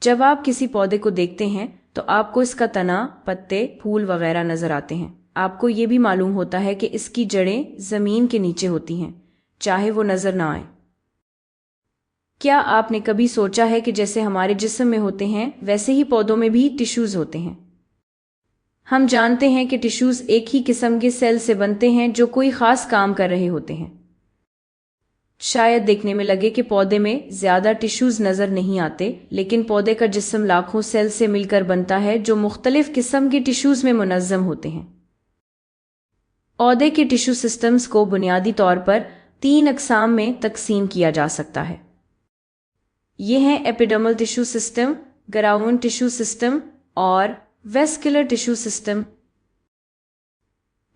जब आप किसी पौधे को देखते हैं तो आपको इसका तना, पत्ते, फूल वगैरह नजर आते हैं। आपको ये भी मालूम होता है कि इसकी जड़ें जमीन के नीचे होती हैं, चाहे वो नजर ना आए। क्या आपने कभी सोचा है कि जैसे हमारे जिस्म में होते हैं वैसे ही पौधों में भी टिश्यूज होते हैं? हम जानते हैं कि टिश्यूज एक ही किस्म के सेल से बनते हैं जो कोई खास काम कर रहे होते हैं। शायद देखने में लगे कि पौधे में ज्यादा टिश्यूज नजर नहीं आते, लेकिन पौधे का जिस्म लाखों सेल से मिलकर बनता है जो मुख्तलिफ किस्म के टिश्यूज में मुनज़्ज़म होते हैं। पौधे के टिश्यू सिस्टम्स को बुनियादी तौर पर 3 अक़साम में तकसीम किया जा सकता है। ये हैं epidermal tissue system, ground tissue system और वेस्कुलर टिश्यू सिस्टम।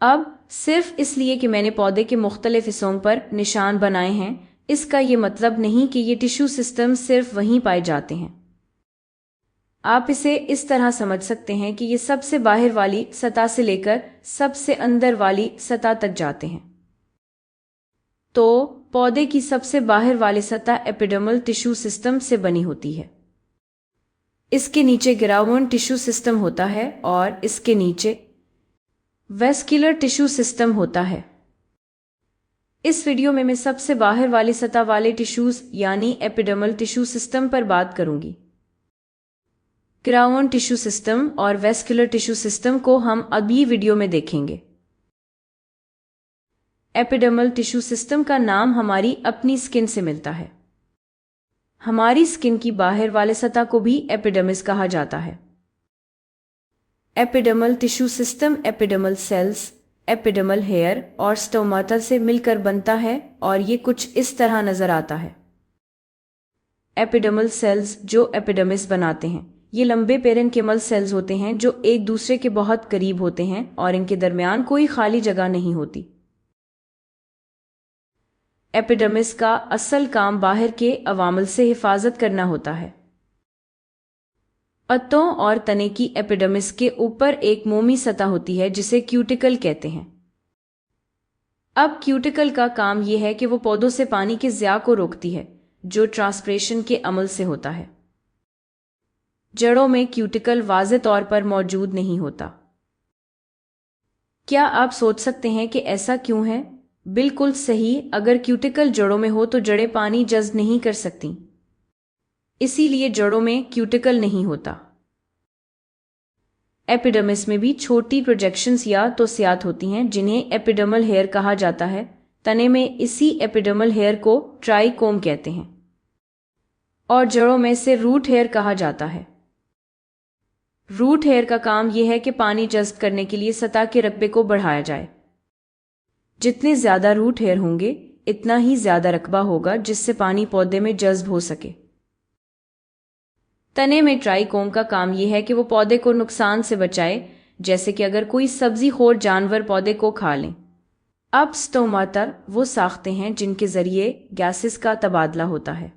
अब सिर्फ इसलिए कि मैंने पौधे के मुख्तलिफ हिस्सों पर निशान बनाए हैं, इसका ये मतलब नहीं कि ये टिश्यू सिस्टम सिर्फ वहीं पाए जाते हैं। आप इसे इस तरह समझ सकते हैं कि ये सबसे बाहर वाली सतह से लेकर सबसे अंदर वाली सतह तक जाते हैं। तो पौधे की सबसे बाहर वाली सतह एपिडर्मल टिश्यू सिस्टम से बनी होती है। इसके नीचे ग्राउंड टिश्यू सिस्टम होता है और इसके नीचे वेस्कुलर टिश्यू सिस्टम होता है। इस वीडियो में मैं सबसे बाहर वाली सतह वाले टिश्यूज यानी एपिडर्मल टिश्यू सिस्टम पर बात करूंगी। ग्राउंड टिश्यू सिस्टम और वेस्कुलर टिश्यू सिस्टम को हम अगली वीडियो में देखेंगे। एपिडर्मल टिश्यू सिस्टम का नाम हमारी अपनी स्किन से मिलता है। हमारी स्किन की बाहर वाले सतह को भी एपिडर्मिस कहा जाता है। Epidermal tissue system epidermal cells, epidermal hair और स्टोमाटा से मिलकर बनता है और ये कुछ इस तरह नजर आता है। एपिडर्मल सेल्स जो एपिडर्मिस बनाते हैं, ये लंबे पेरेन्किमल सेल्स होते हैं जो एक दूसरे के बहुत करीब होते हैं और इनके दरमियान कोई खाली जगह नहीं होती। एपिडर्मिस का असल काम बाहर के अवामल से हिफाजत करना होता है। पत्तों और तने की एपिडर्मिस के ऊपर एक मोमी सतह होती है जिसे क्यूटिकल कहते हैं। अब क्यूटिकल का काम यह है कि वो पौधों से पानी के ज़िया को रोकती है, जो ट्रांसपिरेशन के अमल से होता है। जड़ों में क्यूटिकल वाज़े तौर पर मौजूद नहीं होता। क्या आप सोच सकते हैं कि ऐसा क्यों है? बिल्कुल सही, अगर क्यूटिकल जड़ों में हो तो जड़ें पानी जज़्ब नहीं कर सकती, इसीलिए जड़ों में क्यूटिकल नहीं होता। एपिडर्मिस में भी छोटी प्रोजेक्शंस या तो स्यात होती हैं जिन्हें एपिडर्मल हेयर कहा जाता है। तने में इसी एपिडर्मल हेयर को ट्राइकोम कहते हैं और जड़ों में से रूट हेयर कहा जाता है। रूट हेयर का काम यह है कि पानी जज़्ब करने के लिए सतह के रकबे को बढ़ाया जाए। जितने ज़्यादा रूट हेयर होंगे इतना ही ज़्यादा रकबा होगा जिससे पानी पौधे में जज़्ब हो सके। तने में ट्राइकोम का काम यह है कि वो पौधे को नुकसान से बचाए, जैसे कि अगर कोई सब्जी खोर जानवर पौधे को खा लें। अब स्टोमाटा वो साख्ते हैं जिनके जरिए गैसेस का तबादला होता है।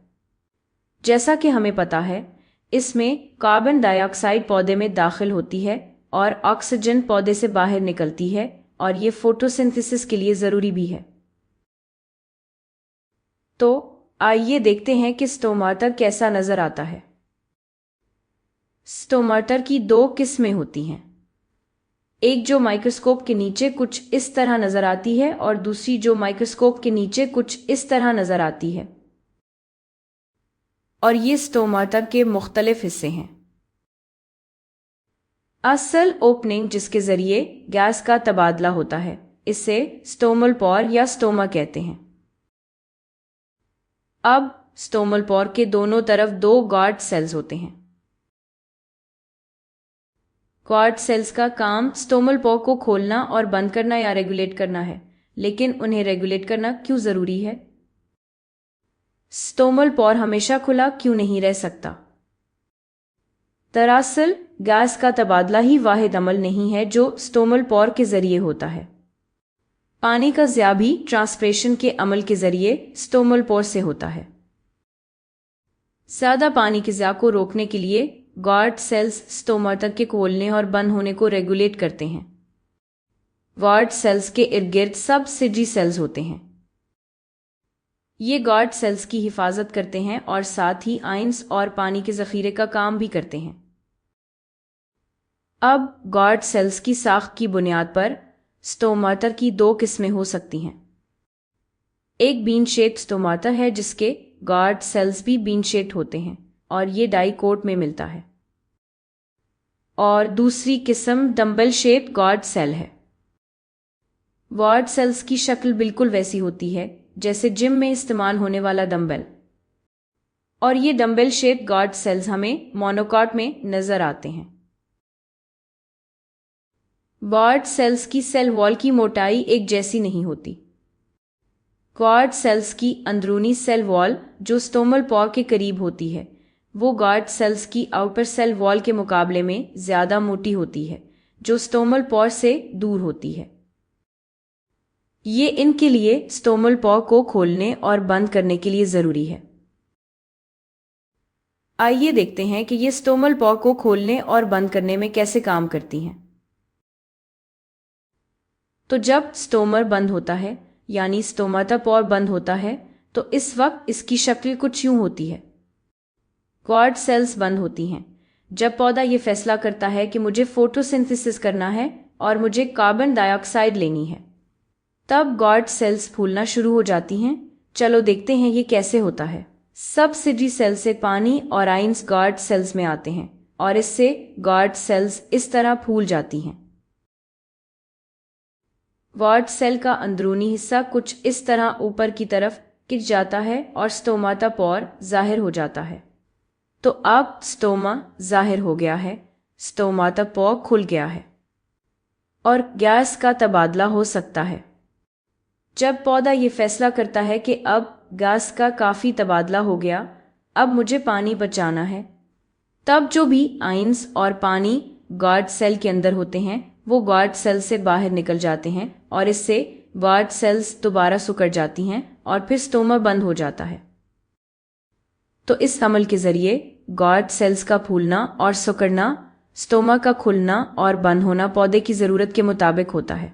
जैसा कि हमें पता है, इसमें कार्बन डाइऑक्साइड पौधे में दाखिल होती है और ऑक्सीजन पौधे से बाहर निकलती है और ये फोटोसिंथेसिस के लिए ज़रूरी भी है। तो आइए देखते हैं कि स्टोमाटा कैसा नज़र आता है। स्टोमाटा की 2 किस्में होती हैं, एक जो माइक्रोस्कोप के नीचे कुछ इस तरह नज़र आती है और दूसरी जो माइक्रोस्कोप के नीचे कुछ इस तरह नज़र आती है। और ये स्टोमाटा के मुख्तलिफ हिस्से हैं। असल ओपनिंग जिसके ज़रिए गैस का तबादला होता है, इसे स्टोमल पोर या स्टोमा कहते हैं। अब स्टोमल पोर के दोनों तरफ 2 गार्ड सेल्स होते हैं। गार्ड सेल्स का काम स्टोमल पोर को खोलना और बंद करना या रेगुलेट करना है, लेकिन उन्हें रेगुलेट करना क्यों ज़रूरी है? स्टोमल पोर हमेशा खुला क्यों नहीं रह सकता? दरअसल गैस का तबादला ही वाहिद अमल नहीं है जो स्टोमल पोर के ज़रिए होता है। पानी का ज़िया भी ट्रांसपिरेशन के अमल के ज़रिए स्टोमल पोर से होता है। ज़्यादा पानी के ज़िया को रोकने के लिए गार्ड सेल्स स्टोमाटा के खोलने और बंद होने को रेगुलेट करते हैं। गार्ड सेल्स के इर्द गिर्द सब सिजी सेल्स होते हैं। ये गॉड सेल्स की हिफाजत करते हैं और साथ ही आयंस और पानी के जखीरे का काम भी करते हैं। अब गॉड सेल्स की साख्त की बुनियाद पर स्टोमाटा की दो किस्में हो सकती हैं। एक बीन शेप्ड स्टोमाटा है जिसके गॉड सेल्स भी बीन शेप्ड होते हैं और ये डाइकोट में मिलता है, और दूसरी किस्म डंबल शेप्ड गॉड सेल है। गॉड सेल्स की शक्ल बिल्कुल वैसी होती है जैसे जिम में इस्तेमाल होने वाला डंबल, और ये डंबल शेप्ड गॉड सेल्स हमें मोनोकॉट में नजर आते हैं। गॉड सेल्स की सेल वॉल की मोटाई एक जैसी नहीं होती। गॉड सेल्स की अंदरूनी सेल वॉल जो स्टोमल पॉर के करीब होती है वो गॉड सेल्स की आउटर सेल वॉल के मुकाबले में ज्यादा मोटी होती है जो स्टोमल पॉर से दूर होती है। ये इनके लिए स्टोमल पॉर को खोलने और बंद करने के लिए जरूरी है। आइए देखते हैं कि ये स्टोमल पॉर को खोलने और बंद करने में कैसे काम करती हैं। तो जब स्टोमर बंद होता है यानी स्टोमाटा पॉर बंद होता है तो इस वक्त इसकी शक्ल कुछ यूं होती है। गॉड सेल्स बंद होती हैं जब पौधा ये फैसला करता है कि मुझे फोटोसिंथेसिस करना है और मुझे कार्बन डाइऑक्साइड लेनी है। तब गॉड सेल्स फूलना शुरू हो जाती हैं। चलो देखते हैं ये कैसे होता है। सबसिडरी सेल से पानी और आयंस गॉड सेल्स में आते हैं और इससे गॉड सेल्स इस तरह फूल जाती हैं। गॉड सेल का अंदरूनी हिस्सा कुछ इस तरह ऊपर की तरफ खिंच जाता है और स्टोमाटा पॉर जाहिर हो जाता है। तो अब स्टोमा जाहिर हो गया है, स्टोमाटा पॉर खुल गया है और गैस का तबादला हो सकता है। जब पौधा ये फैसला करता है कि अब गैस का काफ़ी तबादला हो गया, अब मुझे पानी बचाना है, तब जो भी आयंस और पानी गॉड सेल के अंदर होते हैं वो गॉड सेल से बाहर निकल जाते हैं और इससे गॉड सेल्स दोबारा सिकुड़ जाती हैं और फिर स्टोमा बंद हो जाता है। तो इस अमल के जरिए गॉड सेल्स का फूलना और सिकुड़ना, स्टोमा का खुलना और बंद होना पौधे की ज़रूरत के मुताबिक होता है।